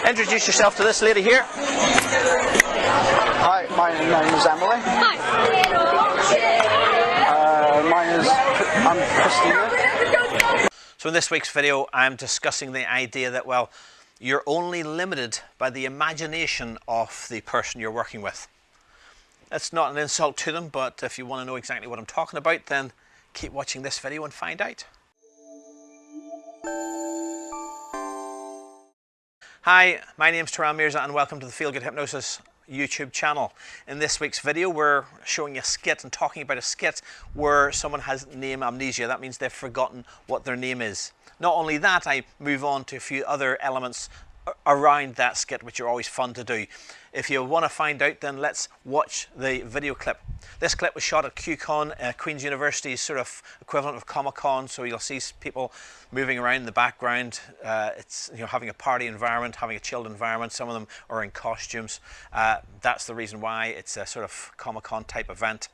Introduce yourself to this lady here. Hi, my name is Emily. Hi. I'm Christina. So in this week's video, I'm discussing the idea that, well, you're only limited by the imagination of the person you're working with. It's not an insult to them, but if you want to know exactly what I'm talking about, then keep watching this video and find out. Hi, my name's Turan Mirza and welcome to the Feel Good Hypnosis YouTube channel. In this week's video, we're showing a skit and talking about a skit where someone has name amnesia. That means they've forgotten what their name is. Not only that, I move on to a few other elements around that skit, which are always fun to do. If you want to find out, then let's watch the video clip. This clip was shot at QCon, Queen's University's sort of equivalent of Comic-Con, so you'll see people moving around in the background. It's, you know, having a party environment, having a chilled environment. Some of them are in costumes. That's the reason why it's a sort of Comic-Con type event.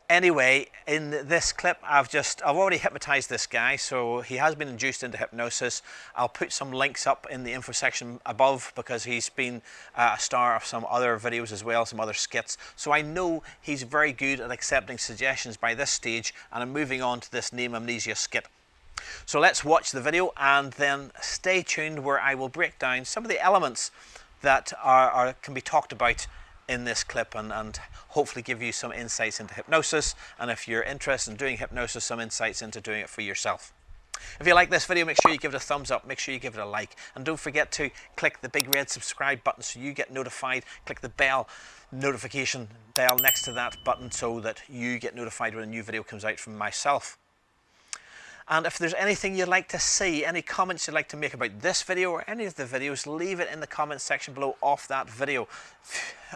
Anyway, in this clip, I've already hypnotized this guy, so he has been induced into hypnosis. I'll put some links up in the info section above because he's been a star of some other videos as well, some other skits. So I know he's very good at accepting suggestions by this stage, and I'm moving on to this name amnesia skit. So let's watch the video and then stay tuned where I will break down some of the elements that can be talked about in this clip and hopefully give you some insights into hypnosis, and if you're interested in doing hypnosis, some insights into doing it for yourself. If you like this video, make sure you give it a thumbs up, make sure you give it a like, and don't forget to click the big red subscribe button so you get notified. Click the notification bell next to that button so that you get notified when a new video comes out from myself. And if there's anything you'd like to see, any comments you'd like to make about this video or any of the videos, leave it in the comment section below of that video.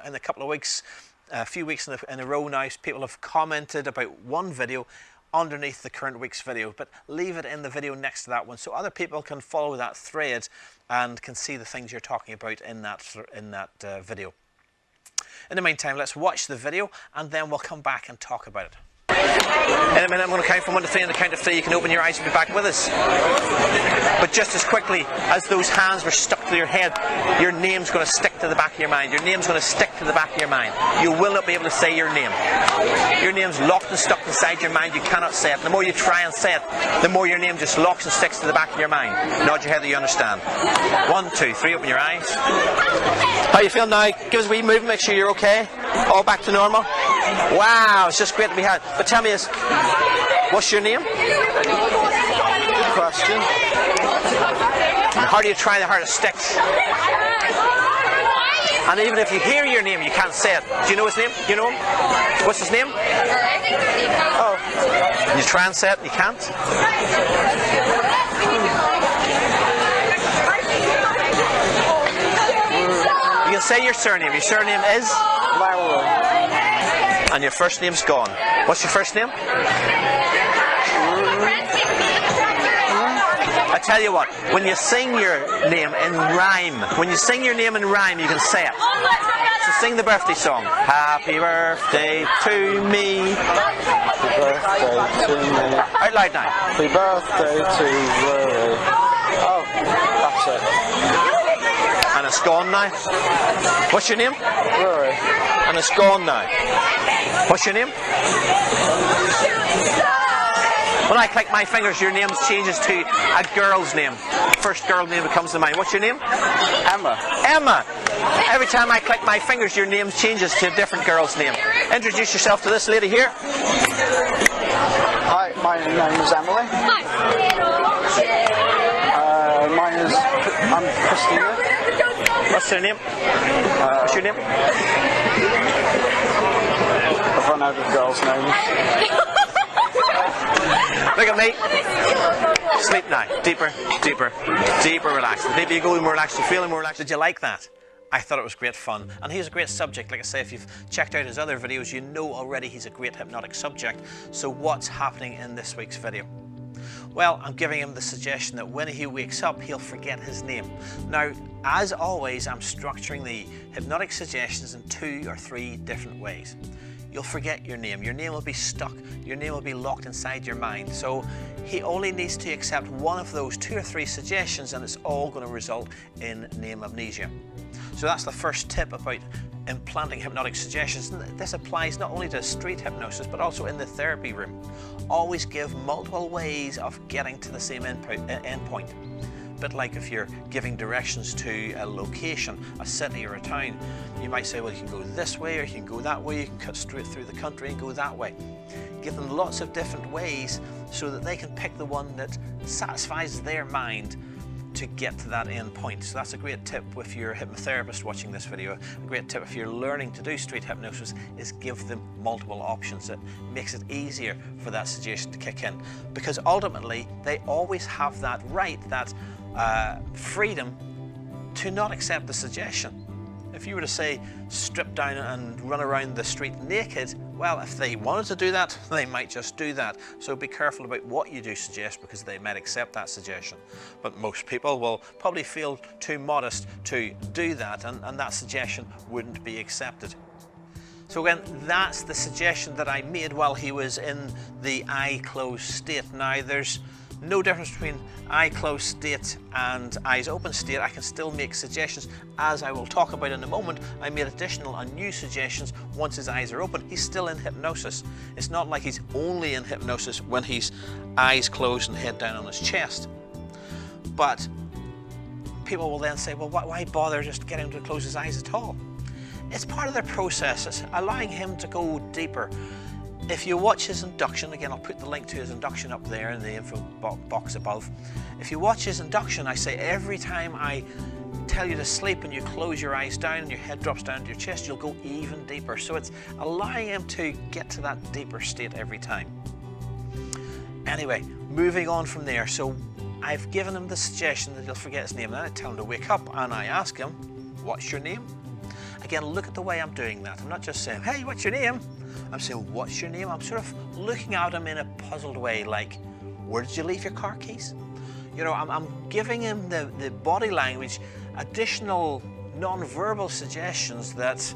In a couple of weeks, a few weeks in a row now, people have commented about one video underneath the current week's video, but leave it in the video next to that one so other people can follow that thread and can see the things you're talking about in that video. In the meantime, let's watch the video and then we'll come back and talk about it. In a minute, I'm going to count from 1 to 3. On the count of 3, you can open your eyes and be back with us. But just as quickly as those hands were stuck to your head, your name's going to stick to the back of your mind. Your name's going to stick to the back of your mind. You will not be able to say your name. Your name's locked and stuck inside your mind. You cannot say it. The more you try and say it, the more your name just locks and sticks to the back of your mind. Nod your head that you understand. 1, 2, 3, open your eyes. How you feel now? Give us a wee move, make sure you're okay. All back to normal. Wow, it's just great to be had. But tell me this, what's your name? Good question. The harder you try, the harder it sticks. And even if you hear your name, you can't say it. Do you know his name? Do you know him? What's his name? Oh. You try and say it, you can't? You can say your surname. Your surname is? And your first name's gone. What's your first name? I tell you what, when you sing your name in rhyme, you can say it. So sing the birthday song. Happy birthday to me. Happy birthday to me. Out loud now. Happy birthday to Rory. Oh, that's it. And it's gone now. What's your name? Rory. And it's gone now. What's your name? When I click my fingers, your name changes to a girl's name. First girl name that comes to mind. What's your name? Emma. Emma. Every time I click my fingers, your name changes to a different girl's name. Introduce yourself to this lady here. Hi, my name is Emily. Hi. I'm Christina. What's her name? What's your name? I've run out of girls' names. Look at me. Sleep now. Deeper, deeper, deeper relaxed. The deeper you go, the more relaxed you feel, the more relaxed. Did you like that? I thought it was great fun. And he's a great subject. Like I say, if you've checked out his other videos, you know already he's a great hypnotic subject. So what's happening in this week's video? Well, I'm giving him the suggestion that when he wakes up, he'll forget his name. Now, as always, I'm structuring the hypnotic suggestions in 2 or 3 different ways. you'll forget your name. Your name will be stuck. Your name will be locked inside your mind. So he only needs to accept one of those 2 or 3 suggestions, and it's all going to result in name amnesia. So that's the first tip about implanting hypnotic suggestions. This applies not only to street hypnosis, but also in the therapy room. Always give multiple ways of getting to the same endpoint. A bit like if you're giving directions to a location, a city or a town, you might say, well, you can go this way or you can go that way, you can cut straight through the country and go that way. Give them lots of different ways so that they can pick the one that satisfies their mind to get to that end point. So that's a great tip if you're a hypnotherapist watching this video. A great tip if you're learning to do street hypnosis is give them multiple options. It makes it easier for that suggestion to kick in, because ultimately they always have that right, that freedom to not accept the suggestion. If you were to say strip down and run around the street naked, well, if they wanted to do that, they might just do that. So be careful about what you do suggest, because they might accept that suggestion. But most people will probably feel too modest to do that, and that suggestion wouldn't be accepted. So again, that's the suggestion that I made while he was in the eye closed state. Now there's no difference between eye closed state and eyes open state. I can still make suggestions, as I will talk about in a moment. I made additional and new suggestions once his eyes are open. He's still in hypnosis. It's not like he's only in hypnosis when he's eyes closed and head down on his chest. But people will then say, well, why bother just getting him to close his eyes at all? It's part of their process. It's allowing him to go deeper. If you watch his induction, again, I'll put the link to his induction up there in the info box above. If you watch his induction, I say every time I tell you to sleep and you close your eyes down and your head drops down to your chest, you'll go even deeper. So it's allowing him to get to that deeper state every time. Anyway, moving on from there. So I've given him the suggestion that he'll forget his name. Then I tell him to wake up and I ask him, what's your name? Again, look at the way I'm doing that. I'm not just saying, hey, what's your name? I'm saying, what's your name? I'm sort of looking at him in a puzzled way, like, where did you leave your car keys? You know, I'm giving him the body language, additional non-verbal suggestions that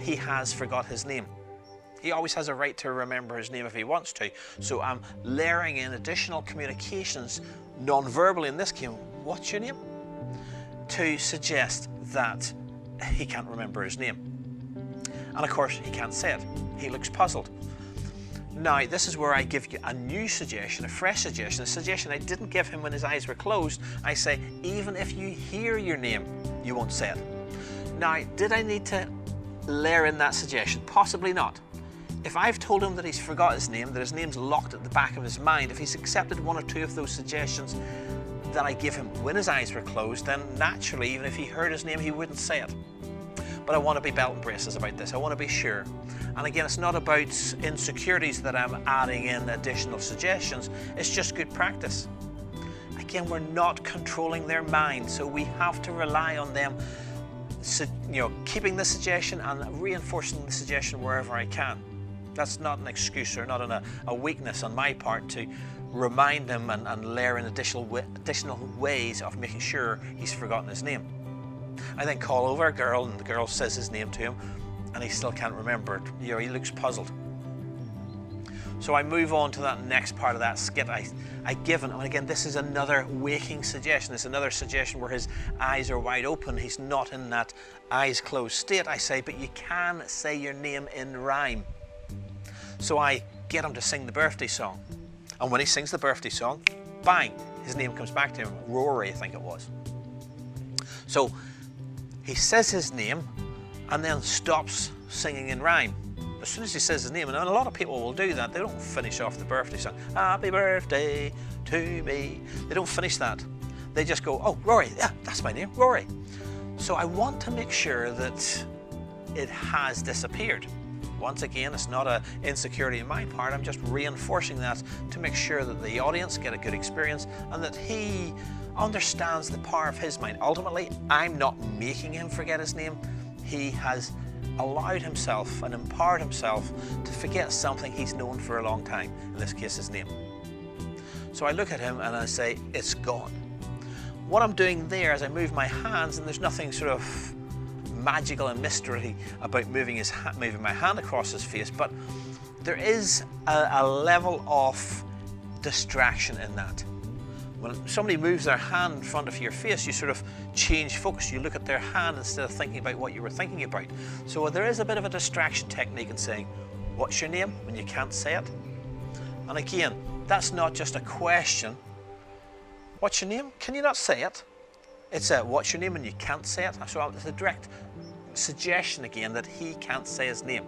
he has forgot his name. He always has a right to remember his name if he wants to. So I'm layering in additional communications, non-verbally in this case, what's your name? To suggest that he can't remember his name. And of course, he can't say it. He looks puzzled. Now, this is where I give you a new suggestion, a fresh suggestion, a suggestion I didn't give him when his eyes were closed. I say, even if you hear your name, you won't say it. Now, did I need to layer in that suggestion? Possibly not. If I've told him that he's forgot his name, that his name's locked at the back of his mind, if he's accepted one or two of those suggestions that I give him when his eyes were closed, then naturally, even if he heard his name, he wouldn't say it. But I want to be belt and braces about this. I want to be sure. And again, it's not about insecurities that I'm adding in additional suggestions. It's just good practice. Again, we're not controlling their mind, so we have to rely on them, keeping the suggestion and reinforcing the suggestion wherever I can. That's not an excuse or not a weakness on my part to remind him and layer in additional ways of making sure he's forgotten his name. I then call over a girl and the girl says his name to him and he still can't remember it. You know, he looks puzzled. So I move on to that next part of that skit. I give him, and again, this is another waking suggestion. It's another suggestion where his eyes are wide open. He's not in that eyes closed state. I say, but you can say your name in rhyme. So I get him to sing the birthday song. And when he sings the birthday song, bang, his name comes back to him. Rory, I think it was. So he says his name and then stops singing in rhyme. As soon as he says his name, and a lot of people will do that, they don't finish off the birthday song. Happy birthday to me. They don't finish that. They just go, oh, Rory, yeah, that's my name, Rory. So I want to make sure that it has disappeared. Once again, it's not an insecurity on my part. I'm just reinforcing that to make sure that the audience get a good experience and that he understands the power of his mind. Ultimately, I'm not making him forget his name. He has allowed himself and empowered himself to forget something he's known for a long time, in this case his name. So I look at him and I say, it's gone. What I'm doing there is I move my hands, and there's nothing sort of magical and mystery about moving my hand across his face, but there is a level of distraction in that. When somebody moves their hand in front of your face, you sort of change focus. You look at their hand instead of thinking about what you were thinking about. So there is a bit of a distraction technique in saying, what's your name, when you can't say it? And again, that's not just a question. What's your name? Can you not say it? It's a what's your name and you can't say it. So it's a direct suggestion again that he can't say his name.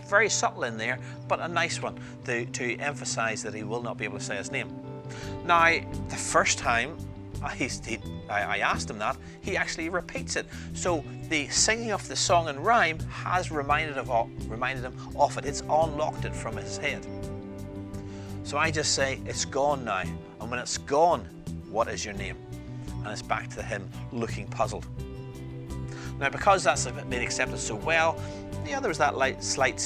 Very subtle in there, but a nice one to emphasize that he will not be able to say his name. Now, the first time I asked him that, he actually repeats it. So the singing of the song and rhyme has reminded him of it. It's unlocked it from his head. So I just say, it's gone now. And when it's gone, what is your name? And it's back to him looking puzzled. Now, because that's been accepted so well, there was that slight,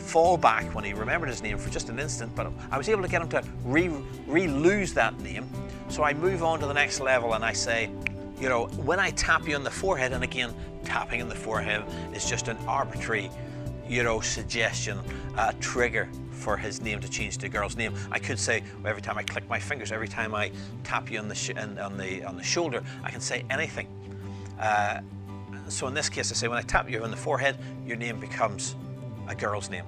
fallback when he remembered his name for just an instant, but I was able to get him to re-lose that name. So I move on to the next level and I say, when I tap you on the forehead, and again, tapping on the forehead is just an arbitrary, suggestion, trigger for his name to change to a girl's name. I could say, every time I click my fingers, every time I tap you on the shoulder, I can say anything. So in this case, I say, when I tap you on the forehead, your name becomes a girl's name.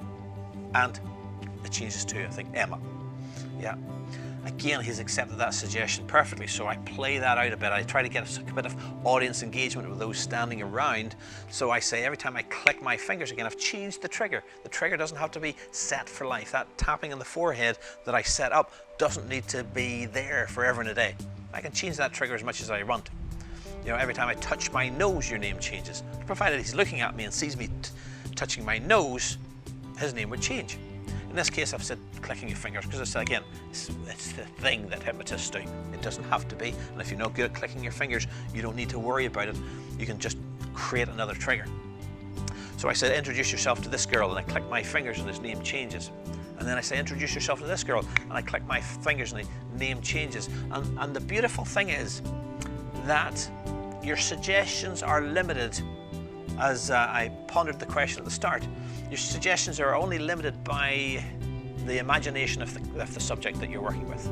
And it changes to, I think, Emma. Yeah. Again, he's accepted that suggestion perfectly, so I play that out a bit. I try to get a bit of audience engagement with those standing around. So I say, every time I click my fingers again, I've changed the trigger. The trigger doesn't have to be set for life. That tapping on the forehead that I set up doesn't need to be there forever and a day. I can change that trigger as much as I want. Every time I touch my nose, your name changes. Provided he's looking at me and sees me touching my nose, his name would change. In this case, I've said clicking your fingers because it's the thing that hypnotists do. It doesn't have to be, and if you're not good at clicking your fingers, you don't need to worry about it. You can just create another trigger. So I said, introduce yourself to this girl, and I click my fingers and his name changes. And then I say, introduce yourself to this girl, and I click my fingers and the name changes. And the beautiful thing is that your suggestions are limited. As I pondered the question at the start, your suggestions are only limited by the imagination of the subject that you're working with.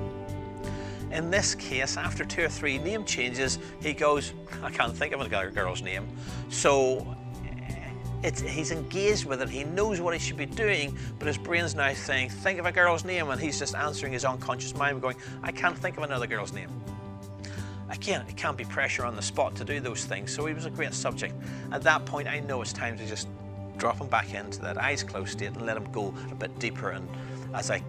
In this case, after 2 or 3 name changes, he goes, I can't think of a girl's name. So he's engaged with it, he knows what he should be doing, but his brain's now saying, think of a girl's name, and he's just answering his unconscious mind going, I can't think of another girl's name. Again, it can't be pressure on the spot to do those things, so he was a great subject. At that point, I know it's time to just drop him back into that eyes closed state and let him go a bit deeper, and as I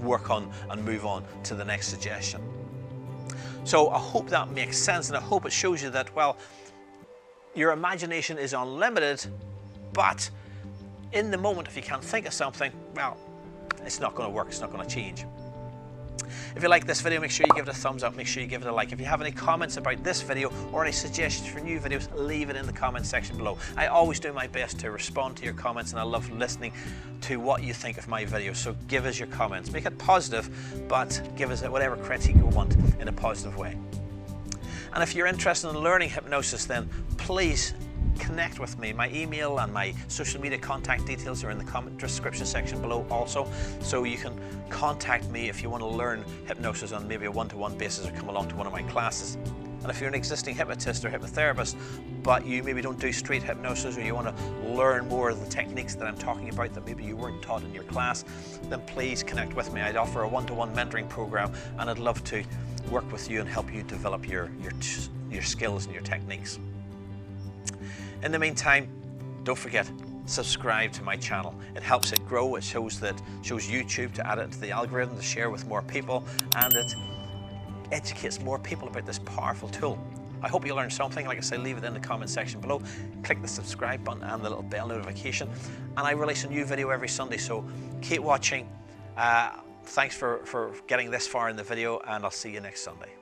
work on and move on to the next suggestion. So I hope that makes sense, and I hope it shows you that, well, your imagination is unlimited, but in the moment, if you can't think of something, well, it's not going to work, it's not going to change. If you like this video, make sure you give it a thumbs up, make sure you give it a like. If you have any comments about this video or any suggestions for new videos, leave it in the comment section below. I always do my best to respond to your comments, and I love listening to what you think of my videos. So give us your comments. Make it positive, but give us whatever critique you want in a positive way. And if you're interested in learning hypnosis, then please connect with me. My email and my social media contact details are in the comment description section below also, so you can contact me if you want to learn hypnosis on maybe a one-to-one basis or come along to one of my classes. And if you're an existing hypnotist or hypnotherapist, but you maybe don't do straight hypnosis, or you want to learn more of the techniques that I'm talking about that maybe you weren't taught in your class, then please connect with me. I'd offer a one-to-one mentoring program, and I'd love to work with you and help you develop your skills and your techniques. In the meantime, don't forget, subscribe to my channel. It helps it grow. It shows YouTube to add it to the algorithm to share with more people, and it educates more people about this powerful tool. I hope you learned something. Like I say, leave it in the comment section below. Click the subscribe button and the little bell notification. And I release a new video every Sunday, so keep watching. Thanks for getting this far in the video, and I'll see you next Sunday.